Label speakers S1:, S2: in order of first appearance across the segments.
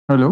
S1: Hello.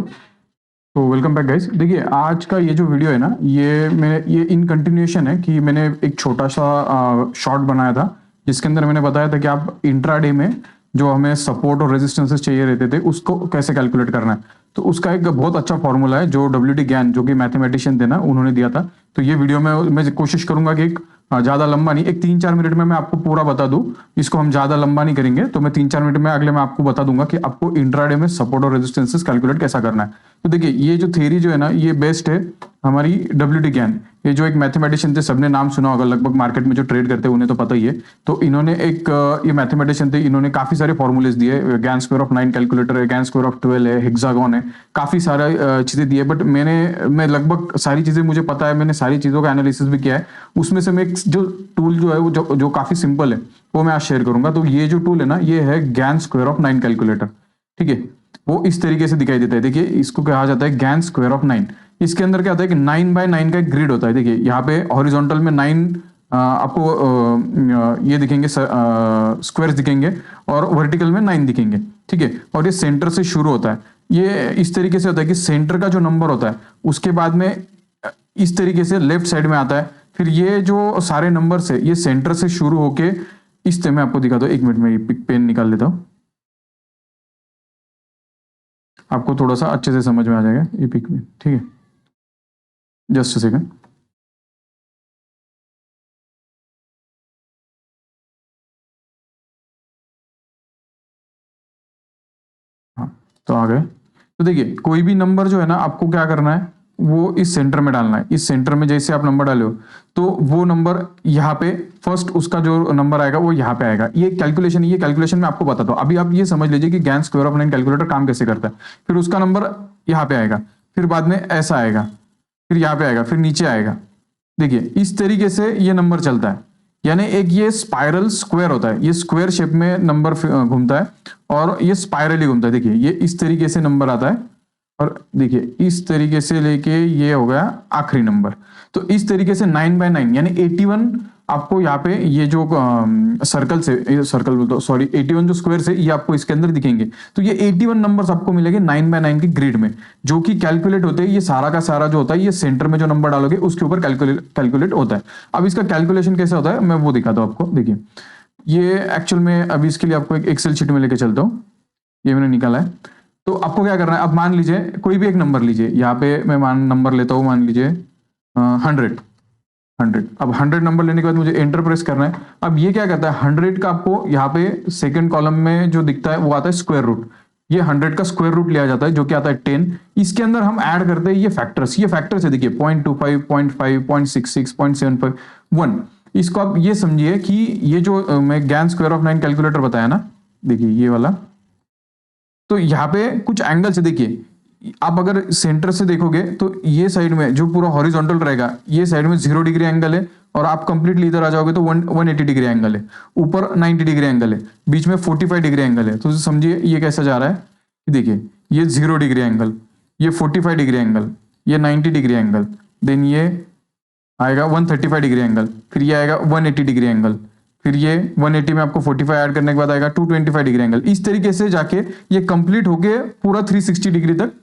S1: तो welcome back guys. देखिए आज का ये जो वीडियो है ना, ये इन कंटिन्यूएशन है कि मैंने एक छोटा सा शॉर्ट बनाया था जिसके अंदर मैंने बताया था कि आप इंट्राडे में जो हमें सपोर्ट और रेजिस्टेंसेस चाहिए रहते थे उसको कैसे कैलकुलेट करना है। तो उसका एक बहुत अच्छा फॉर्मूला है जो डब्ल्यू डी ज्ञान जो कि मैथमेटिशियन थे ना, उन्होंने दिया था। तो ये वीडियो में मैं कोशिश करूंगा कि एक ज़्यादा लंबा नहीं, एक 3-4 मिनट में मैं आपको पूरा बता दूं। इसको हम ज़्यादा लंबा नहीं करेंगे, तो मैं 3-4 मिनट में अगले मैं आपको बता दूंगा कि आपको इंट्राडे में सपोर्ट और रेजिस्टेंसेस कैलकुलेट कैसा करना है। तो देखिए ये जो थ्योरी जो है ना, ये बेस्ड है हमारी डब्ल्यू डी ज्ञान। ये जो एक मैथमेटिशियन थे, सबने नाम सुना होगा लगभग, मार्केट में जो ट्रेड करते हैं उन्हें तो पता ही है। तो इन्होंने एक ये मैथमेटिशियन थे, इन्होंने काफी सारे फॉर्मूलेस दिए। गैन स्क्वायर ऑफ 9 कैलकुलेटर है, गैन स्क्वायर ऑफ 12 है, हेक्सागोन है, काफी सारा चीजें दी है। बट मैं लगभग सारी चीजें मुझे पता है, मैंने सारी चीजों का एनालिसिस भी किया है। उसमें से मैं एक जो टूल जो है वो जो काफी सिंपल है वो मैं आज शेयर करूंगा। तो ये जो टूल है ना, ये है गैन स्क्वायर ऑफ 9 कैलकुलेटर। ठीक है, वो इस तरीके से दिखाई देता है। देखिए इसको कहा जाता है गैन स्क्वायर ऑफ 9। इसके अंदर क्या होता है कि 9x9 का एक ग्रिड होता है। देखिए यहाँ पे हॉरिजॉन्टल में 9 आपको ये दिखेंगे, स्क्वायर्स दिखेंगे, और वर्टिकल में 9 दिखेंगे। ठीक है, और ये सेंटर से शुरू होता है। ये इस तरीके से होता है कि सेंटर का जो नंबर होता है उसके बाद में इस तरीके से लेफ्ट साइड में आता है। फिर ये जो सारे नंबर है ये सेंटर से शुरू होके इस तरह, मैं आपको दिखाता हूँ। 1 मिनट में ये पेन निकाल लेता हूँ, आपको थोड़ा सा अच्छे से समझ में आ जाएगा ये पिक में। ठीक है, जस्ट सेकंड। हाँ, तो आ गए। तो देखिए कोई भी नंबर जो है ना, आपको क्या करना है, वो इस सेंटर में डालना है। इस सेंटर में जैसे आप नंबर डाले हो तो वो नंबर यहाँ पे फर्स्ट उसका जो नंबर आएगा वो यहाँ पे आएगा। ये कैलकुलेशन, ये कैलकुलेशन में आपको बताता हूँ। अभी आप ये समझ लीजिए कि गैन स्क्वायर ऑफ 9 कैलकुलेटर काम कैसे करता है। फिर उसका नंबर यहाँ पे आएगा, फिर बाद में ऐसा आएगा, फिर यहाँ पे आएगा, फिर नीचे आएगा। देखिए इस तरीके से ये नंबर चलता है। यानी एक ये स्पाइरल स्क्वायर होता है, ये स्क्वायर शेप में नंबर घूमता है और ये स्पाइरली घूमता है। देखिए ये इस तरीके से नंबर आता है, और देखिए इस तरीके से लेके ये हो गया आखिरी नंबर। तो इस तरीके से 9x9 यानी 81 आपको यहाँ पे ये जो सर्कल से, सर्कल बोलते सॉरी, 81 जो स्क्वायर से ये आपको इसके अंदर दिखेंगे। तो ये 81 नंबर्स आपको मिलेंगे 9x9 के ग्रिड में, जो कि कैलकुलेट होते हैं। ये सारा का सारा जो होता है, ये सेंटर में जो नंबर डालोगे उसके ऊपर कैलकुलेट होता है। अब इसका कैलकुलेशन कैसे होता है मैं वो दिखाता हूँ आपको। देखिए ये एक्चुअल में अभी इसके लिए आपको एक एक्सेल शीट में लेके चलता हूँ, ये मैंने निकाला है। तो आपको क्या करना है, अब मान लीजिए कोई भी एक नंबर लीजिए। यहाँ पे मैं नंबर लेता हूँ, मान लीजिए 100। अब 100 नंबर लेने के बाद मुझे एंटर प्रेस करना है। अब ये क्या करता है, 100 का आपको यहाँ पे सेकंड कॉलम में जो दिखता है वो आता है स्क्वायर रूट। ये 100 का स्क्वायर रूट लिया जाता है जो कि आता है 10। इसके अंदर हम ऐड करते हैं ये फैक्टर्स। ये फैक्टर्स है, देखिए 0.25, 0.5, 0.66, 0.75, 1। इसको आप ये समझिए कि ये जो मैं गैन स्क्वायर ऑफ 9 कैलकुलेटर बताया ना, देखिए ये वाला। तो यहाँ पे कुछ एंगल्स है। देखिए आप अगर सेंटर से देखोगे तो ये साइड में जो पूरा हॉरिजॉन्टल रहेगा, ये साइड में 0 डिग्री एंगल है, और आप कंप्लीटली इधर आ जाओगे तो 180 डिग्री एंगल है, ऊपर 90 डिग्री एंगल है, बीच में 45 डिग्री एंगल है। तो समझिए ये कैसा जा रहा है। देखिए ये 0 डिग्री एंगल, ये 45 डिग्री एंगल, ये 90 डिग्री एंगल, देन ये आएगा 135 डिग्री एंगल, फिर ये आएगा 180 डिग्री एंगल, फिर ये 180 में आपको 45 ऐड करने के बाद आएगा 225 डिग्री एंगल। इस तरीके से जाके ये कंप्लीट होके पूरा 360 डिग्री तक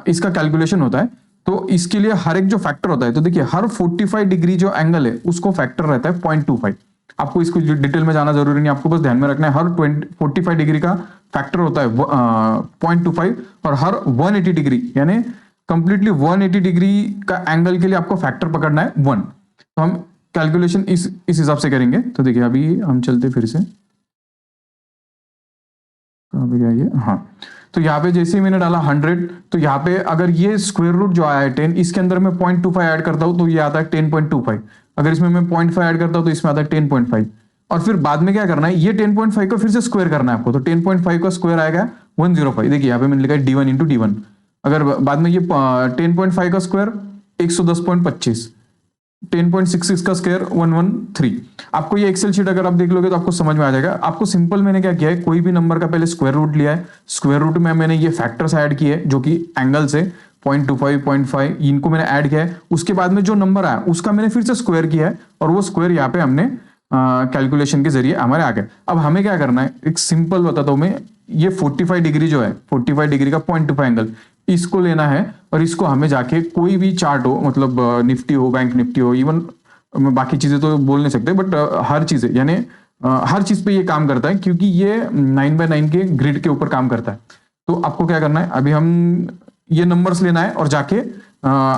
S1: इसका कैलकुलेशन होता है। तो इसके लिए हर एक जो फैक्टर होता है, तो देखिए हर 45 डिग्री जो एंगल है उसको फैक्टर रहता है 0.25। आपको इसको डिटेल में जाना जरूरी नहीं, आपको बस ध्यान में रखना है हर 45 डिग्री का फैक्टर होता है 0.25, और हर 180 डिग्री यानी कंप्लीटली 180 डिग्री का एंगल के लिए आपको फैक्टर पकड़ना है 1। तो हम कैलकुलेशन इस हिसाब से करेंगे। तो देखिए अभी हम चलते फिर से, कहाँ पे गया ये, हाँ। तो यहाँ पे जैसे ही मैंने डाला 100, तो यहाँ पे अगर ये स्क्वायर रूट जो आया है 10, इसके अंदर मैं 0.25 ऐड करता हूँ तो ये आता है 10.25। अगर इसमें मैं 0.5 ऐड करता हूँ तो इसमें आता है 10.5। और फिर बाद में क्या करना है, ये 10.5 को फिर से स्क्वायर करना है आपको। तो 10.5 का स्क्वायर आएगा 105। देखिए यहाँ पे मैंने लिखा है D1 इंटू D1। अगर बाद में ये 10.5 का स्क्वायर 110.25, 10.66 का स्क्वायर 113। आपको ये एक्सेल शीट अगर आप देख लोगे तो आपको समझ में आ जाएगा। आपको सिंपल मैंने क्या किया है, कोई भी नंबर का पहले स्क्वायर रूट लिया है, स्क्वायर रूट में मैंने ये फैक्टर्स ऐड किए जो कि एंगल्स है 0.25, 0.5, इनको मैंने ऐड किया है। उसके बाद में जो नंबर आया उसका मैंने फिर से स्क्वायर किया है, और वो स्क्वायर यहाँ पे हमने कैलकुलेशन के जरिए हमारे आ गए। अब हमें क्या करना है, एक सिंपल बताता हूं मैं, ये 45 डिग्री जो है, 45 डिग्री का 0.25 एंगल, इसको लेना है और इसको हमें जाके कोई भी चार्ट हो, मतलब निफ्टी हो, बैंक निफ्टी हो, इवन बाकी चीजें तो बोल नहीं सकते, बट हर चीजें यानी हर चीज पे ये काम करता है, क्योंकि ये 9x9 के ग्रिड के ऊपर काम करता है। तो आपको क्या करना है, अभी हम ये नंबर्स लेना है और जाके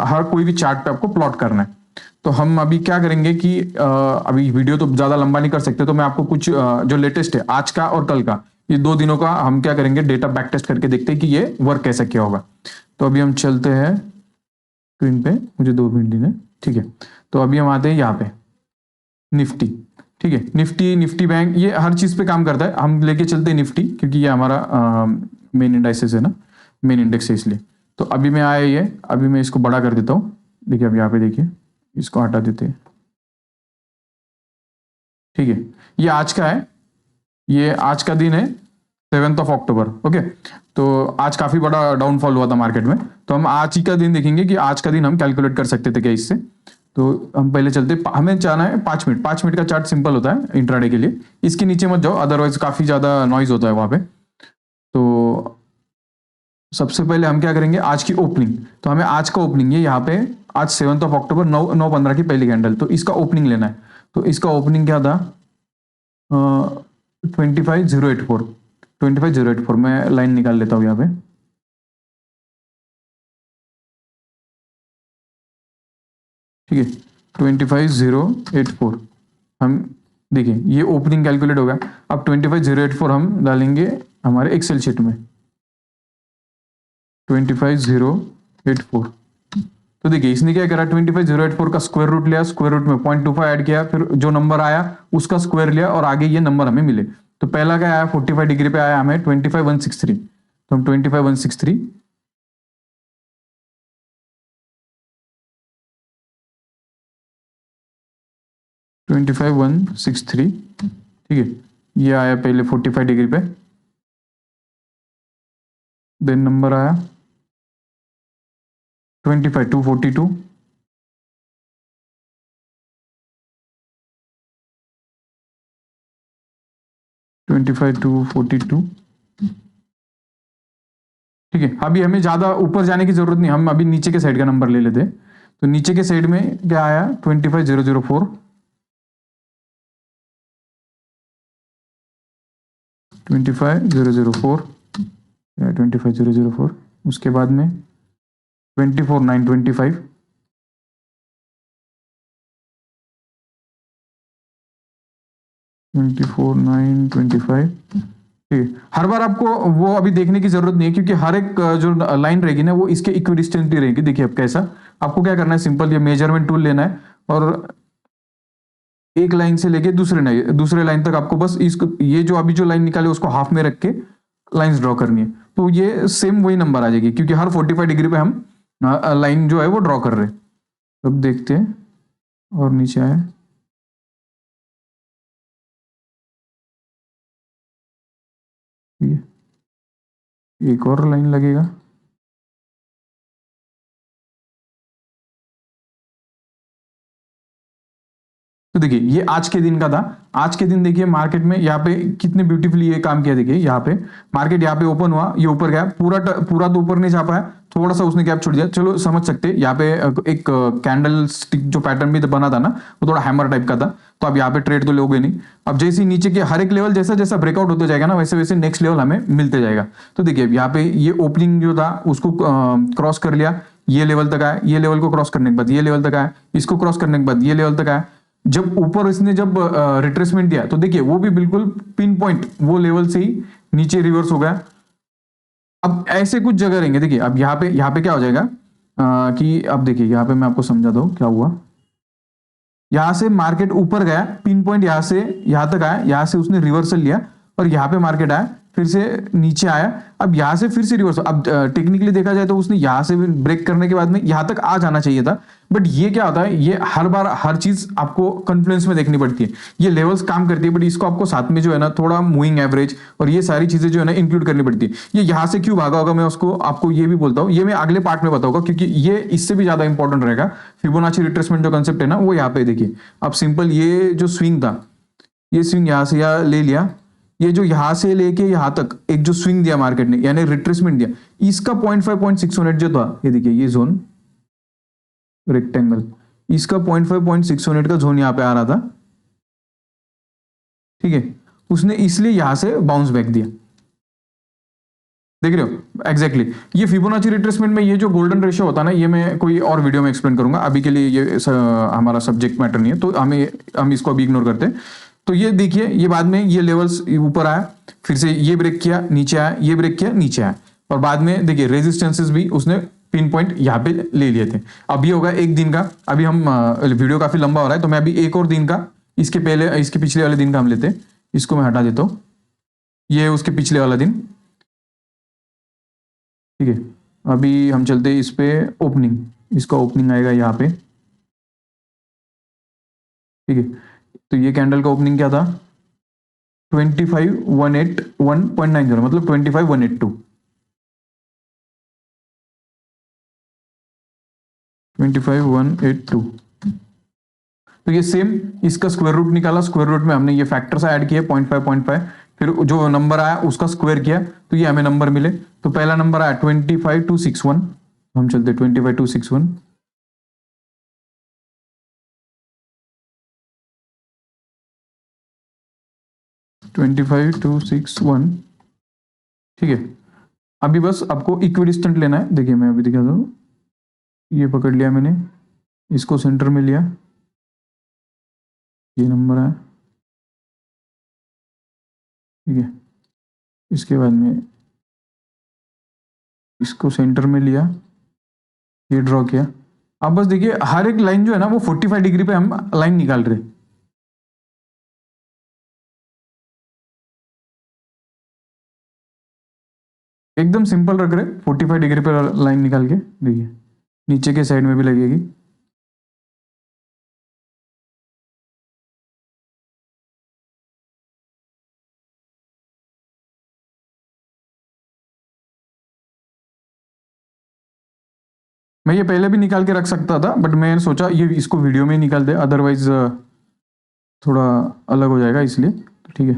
S1: हर कोई भी चार्ट पे आपको प्लॉट करना है। तो हम अभी क्या करेंगे कि अभी वीडियो तो ज्यादा लंबा नहीं कर सकते, तो मैं आपको कुछ जो लेटेस्ट है आज का और कल का, ये 2 दिनों का हम क्या करेंगे, डेटा बैक टेस्ट करके देखते हैं कि ये वर्क कैसे किया होगा। तो अभी हम चलते हैं स्क्रीन पे, मुझे 2 मिनट देना, ठीक है। तो अभी हम आते हैं यहाँ पे निफ्टी, ठीक है। निफ्टी बैंक ये हर चीज पे काम करता है। हम लेके चलते हैं निफ्टी, क्योंकि ये हमारा मेन इंडाइसेस है ना, मेन इंडेक्स है, इसलिए। तो अभी मैं आया ये, अभी मैं इसको बड़ा कर देता हूँ। देखिए अब यहाँ पे देखिए, इसको हटा देते हैं, ठीक है। ये आज का है, ये आज का दिन है 7 अक्टूबर, ओके। तो आज काफी बड़ा डाउनफॉल हुआ था मार्केट में, तो हम आज ही का दिन देखेंगे कि आज का दिन हम कैलकुलेट कर सकते थे क्या इससे। तो हम पहले चलते, हमें जाना है 5 मिनट, 5 मिनट का चार्ट सिंपल होता है इंट्राडे के लिए, इसके नीचे मत जाओ, अदरवाइज काफी ज्यादा नॉइज होता है वहां पे। तो सबसे पहले हम क्या करेंगे, आज की ओपनिंग। तो हमें आज का ओपनिंग, ये यहाँ पे आज 7 अक्टूबर 9:15 की पहली कैंडल, तो इसका ओपनिंग लेना है। तो इसका ओपनिंग क्या था, 25084, 25084। मैं लाइन निकाल लेता हूँ यहाँ पे, ठीक है। 25084 हम देखिए, ये ओपनिंग कैलकुलेट हो गया। अब 25084 हम डालेंगे हमारे एक्सेल शीट में, 25084। तो देखिए इसने क्या करा, 25084 का स्क्वायर रूट लिया, स्क्वायर रूट में 0.25 ऐड किया, फिर जो नंबर आया उसका स्क्वायर लिया और आगे ये नंबर हमें मिले। तो पहला क्या आया, 45 डिग्री पे आया हमें 25163। तो हम 25163 25163, ठीक है। ये आया पहले 45 डिग्री पे, देन नंबर आया 25242, 25242, ठीक है। अभी हमें ज्यादा ऊपर जाने की जरूरत नहीं, हम अभी नीचे के साइड का नंबर ले लेते हैं। तो नीचे के साइड में क्या आया, 25004, 25004, 25004। उसके बाद में 24925, 24925, ठीक है। हर बार आपको वो अभी देखने की जरूरत नहीं है, क्योंकि हर एक जो लाइन रहेगी ना वो इसके इक्विडिस्टेंटली रहेगी। देखिए अब कैसा, आपको क्या करना है, सिंपल ये मेजरमेंट टूल लेना है और एक लाइन से लेके दूसरे लाइन तक आपको बस इसको, ये जो अभी जो लाइन निकाले उसको हाफ में रख के लाइंस ड्रॉ करनी है। तो ये सेम वही नंबर आ जाएगी, क्योंकि हर 45 डिग्री पे हम लाइन जो है वो ड्रॉ कर रहे हैं। अब देखते हैं, और नीचे आए, एक और लाइन लगेगा। तो देखिए ये आज के दिन का था। आज के दिन देखिए मार्केट में यहाँ पे कितने ब्यूटीफुली ये काम किया। देखिए यहाँ पे मार्केट यहाँ पे ओपन हुआ, ये ऊपर गया, पूरा तो ऊपर नहीं जा पाया, थोड़ा सा उसने गैप छोड़ दिया, चलो समझ सकते हैं। यहाँ पे एक कैंडल स्टिक जो पैटर्न भी बना था ना, वो थोड़ा हैमर टाइप का था, तो अब यहाँ पे ट्रेड तो लोगे नहीं। अब जैसे नीचे के हर एक लेवल जैसा जैसा ब्रेकआउट होते जाएगा ना, वैसे वैसे नेक्स्ट लेवल हमें मिलते जाएगा। तो देखिए यहाँ पे ये ओपनिंग जो था उसको क्रॉस कर लिया, ये लेवल तक आया, ये लेवल को क्रॉस करने के बाद ये लेवल तक आया, इसको क्रॉस करने के बाद ये लेवल तक आया। जब ऊपर इसने जब रिट्रेसमेंट दिया तो देखिए वो भी बिल्कुल पिन पॉइंट वो लेवल से ही नीचे रिवर्स हो गया। अब ऐसे कुछ जगह रहेंगे। देखिए अब यहाँ पे क्या हो जाएगा कि अब देखिए यहाँ पे मैं आपको समझा दूं क्या हुआ। यहां से मार्केट ऊपर गया, पिन पॉइंट यहां से यहां तक आया, यहां से उसने रिवर्सल लिया और यहाँ पे मार्केट आया, फिर से नीचे आया, अब यहां से फिर से रिवर्स। अब टेक्निकली देखा जाए तो उसने यहां से ब्रेक करने के बाद में यहां तक आ जाना चाहिए था, बट ये क्या होता है, ये हर बार हर चीज आपको कॉन्फ्लुएंस में देखनी पड़ती है। ये लेवल्स काम करती है, बट इसको आपको साथ में जो है ना थोड़ा मूविंग एवरेज और ये सारी चीजें जो है ना इंक्लूड करनी पड़ती है। ये यहां से क्यों भागा होगा मैं उसको आपको ये भी बोलता हूँ, ये मैं अगले पार्ट में बताऊंगा, क्योंकि ये इससे भी ज्यादा इंपॉर्टेंट रहेगा। फिबोनाची रिट्रेसमेंट जो कंसेप्ट है ना वो यहाँ पे देखिए। अब सिंपल ये जो स्विंग था ये स्विंग यहां से यहाँ ले लिया, ये जो यहां से लेके यहां तक एक जो स्विंग दिया मार्केट ने यानी रिट्रेसमेंट दिया, इसका 0.5 जो था, ये देखिए ये जोन रेक्टेंगल, इसका 0.5 का जोन यहां पे आ रहा था, ठीक है, उसने इसलिए यहां से बाउंस बैक दिया। देख रहे हो एग्जैक्टली ये फिबोनाची रिट्रेसमेंट में ये जो गोल्डन रेशियो होता है ना, ये मैं कोई और वीडियो में एक्सप्लेन करूंगा, अभी के लिए ये हमारा सब्जेक्ट मैटर नहीं है, तो हम इसको अभी इग्नोर करते हैं। तो ये देखिए ये बाद में ये लेवल्स ऊपर आया, फिर से ये ब्रेक किया नीचे आया, ये ब्रेक किया नीचे आया, और बाद में देखिए रेजिस्टेंसेस भी उसने पिन पॉइंट यहाँ पे ले लिए थे। अब ये होगा एक दिन का, अभी हम वीडियो काफी लंबा हो रहा है तो मैं अभी एक और दिन का, इसके पहले इसके पिछले वाले दिन का हम लेते हैं, इसको मैं हटा देता हूँ, ये उसके पिछले वाला दिन, ठीक है। अभी हम चलते हैं इस पे ओपनिंग, इसका ओपनिंग आएगा यहाँ पे, ठीक है। तो ये कैंडल का ओपनिंग क्या था 25,181.90 मतलब 25,182, 25,182। तो ये सेम इसका स्क्वायर रूट निकाला, स्क्वायर रूट में हमने ये फैक्टर्स ऐड किए 0.5, फिर जो नंबर आया उसका स्क्वायर किया तो ये हमें नंबर मिले। तो पहला नंबर आया 25,261, हम चलते 25,261, ठीक है। अभी बस आपको इक्विडिस्टेंट लेना है, देखिए मैं अभी दिखा दूं, ये पकड़ लिया मैंने, इसको सेंटर में लिया, ये नंबर है, ठीक है। इसके बाद में इसको सेंटर में लिया, ये ड्रॉ किया। अब बस देखिए हर एक लाइन जो है ना वो 45 डिग्री पे हम लाइन निकाल रहे, एकदम सिंपल रख रहे, 45 डिग्री पे लाइन निकाल के देखिए नीचे के साइड में भी लगेगी। मैं ये पहले भी निकाल के रख सकता था बट मैंने सोचा ये इसको वीडियो में ही निकाल दे, अदरवाइज थोड़ा अलग हो जाएगा, इसलिए तो ठीक है।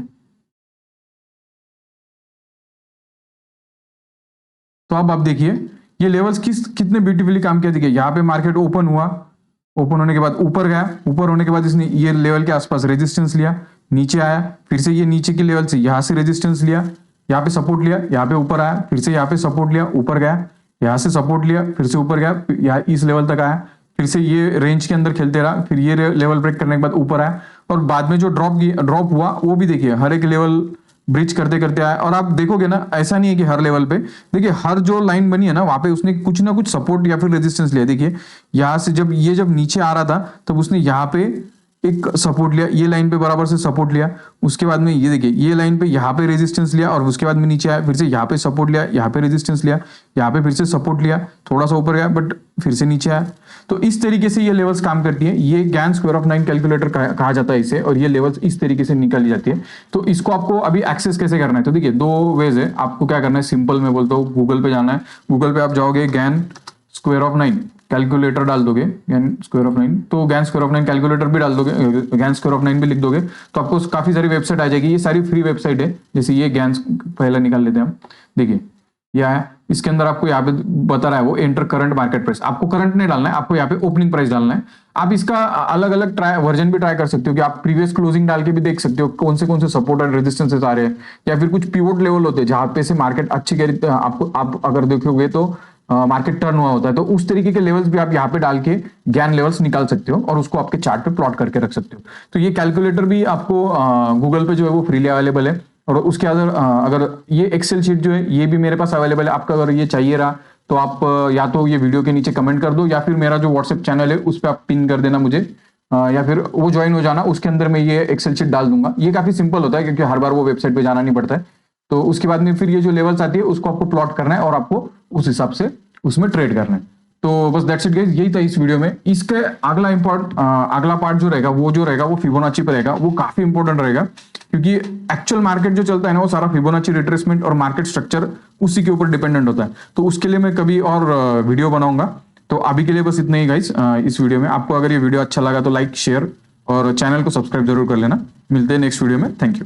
S1: तो अब आप देखिए ये लेवल्स कितने ब्यूटीफुली काम किया, देखिए यहाँ पे मार्केट ओपन हुआ, ओपन होने के बाद ऊपर गया, ऊपर होने के बाद इसने ये लेवल के आसपास रेजिस्टेंस लिया, नीचे आया, फिर से ये नीचे के लेवल से यहाँ से रेजिस्टेंस लिया, यहाँ पे सपोर्ट लिया, यहाँ पे ऊपर आया, फिर से यहाँ पे सपोर्ट लिया, ऊपर गया, यहाँ से सपोर्ट लिया, फिर से ऊपर गया, यहाँ इस लेवल तक आया, फिर से ये रेंज के अंदर खेलते रहा, फिर ये लेवल ब्रेक करने के बाद ऊपर आया, और बाद में जो ड्रॉप हुआ वो भी देखिए हर एक लेवल ब्रिज करते करते आया। और आप देखोगे ना ऐसा नहीं है कि हर लेवल पे, देखिए हर जो लाइन बनी है ना वहां पे उसने कुछ ना कुछ सपोर्ट या फिर रेजिस्टेंस लिया। देखिए यहां से जब नीचे आ रहा था तब उसने यहाँ पे एक सपोर्ट लिया, ये लाइन पे बराबर से सपोर्ट लिया, उसके बाद में ये देखिए ये लाइन पे यहाँ पे रेजिस्टेंस लिया, और उसके बाद में नीचे आया, फिर से यहाँ पे सपोर्ट लिया, यहाँ पे रेजिस्टेंस लिया, यहाँ पे फिर से सपोर्ट लिया, थोड़ा सा ऊपर गया बट फिर से नीचे आया। तो इस तरीके से ये लेवल्स काम करती है, ये गैन स्क्वायर ऑफ 9 कैलकुलेटर कहा जाता है इसे, और ये लेवल्स इस तरीके से निकाली जाती है। तो इसको आपको अभी एक्सेस कैसे करना है, तो देखिए दो वेज है, आपको क्या करना है, सिंपल मैं बोलता हूँ गूगल पे जाना है, गूगल पे आप जाओगे गैन स्क्वायर ऑफ 9 कैलकुलेटर डाल दोगे, गैन स्क्वायर ऑफ 9, तो गैन स्क्वायर ऑफ 9 कैलकुलेटर भी डाल दोगे, गैन स्क्वायर ऑफ 9 भी लिख दोगे तो आपको काफी सारी वेबसाइट आ जाएगी। ये सारी फ्री वेबसाइट है, जैसे ये गैन पहला निकाल लेते हैं हम, देखिए यह है, इसके अंदर आपको यहाँ पे बता रहा है वो एंटर करंट मार्केट प्राइस, आपको करंट नहीं डालना है, आपको यहाँ पे ओपनिंग प्राइस डालना है। आप इसका अलग अलग वर्जन भी ट्राई कर सकते हो कि आप प्रीवियस क्लोजिंग डाल के भी देख सकते हो कौन से सपोर्ट एंड रेजिस्टेंसेस आ रहे हैं, या फिर कुछ पिवोट लेवल होते हैं जहां पे से मार्केट अच्छी आपको आप अगर देखोगे तो मार्केट टर्न हुआ होता है, तो उस तरीके के लेवल्स भी आप यहाँ पे डाल के गैन लेवल्स निकाल सकते हो और उसको आपके चार्ट पे प्लॉट करके रख सकते हो। तो ये कैलकुलेटर भी आपको गूगल पे जो है वो फ्रीली अवेलेबल है, और उसके अगर ये एक्सेल शीट जो है ये भी मेरे पास अवेलेबल है, आपका अगर ये चाहिए रहा तो आप या तो ये वीडियो के नीचे कमेंट कर दो, या फिर मेरा जो व्हाट्सएप चैनल है उस पर आप पिन कर देना मुझे, या फिर वो ज्वाइन हो जाना, उसके अंदर मैं ये एक्सेल शीट डाल दूंगा। ये काफी सिंपल होता है क्योंकि हर बार वो वेबसाइट पे जाना नहीं पड़ता है। तो उसके बाद में फिर ये जो लेवल्स आती है उसको आपको प्लॉट करना है और आपको उस हिसाब से उसमें ट्रेड करना है। तो बस दैट्स इट गाइस, यही था इस वीडियो में। इसके अगला पार्ट जो रहेगा वो फिबोनाची पर रहेगा, वो काफी इंपॉर्टेंट रहेगा क्योंकि एक्चुअल मार्केट जो चलता है ना वो सारा फिबोनाची रिट्रेसमेंट और मार्केट स्ट्रक्चर उसी के ऊपर डिपेंडेंट होता है। तो उसके लिए मैं कभी और वीडियो बनाऊंगा। तो अभी के लिए बस इतना ही गाइस इस वीडियो में। आपको अगर ये वीडियो अच्छा लगा तो लाइक शेयर और चैनल को सब्सक्राइब जरूर कर लेना। मिलते हैं नेक्स्ट वीडियो में। Thank you.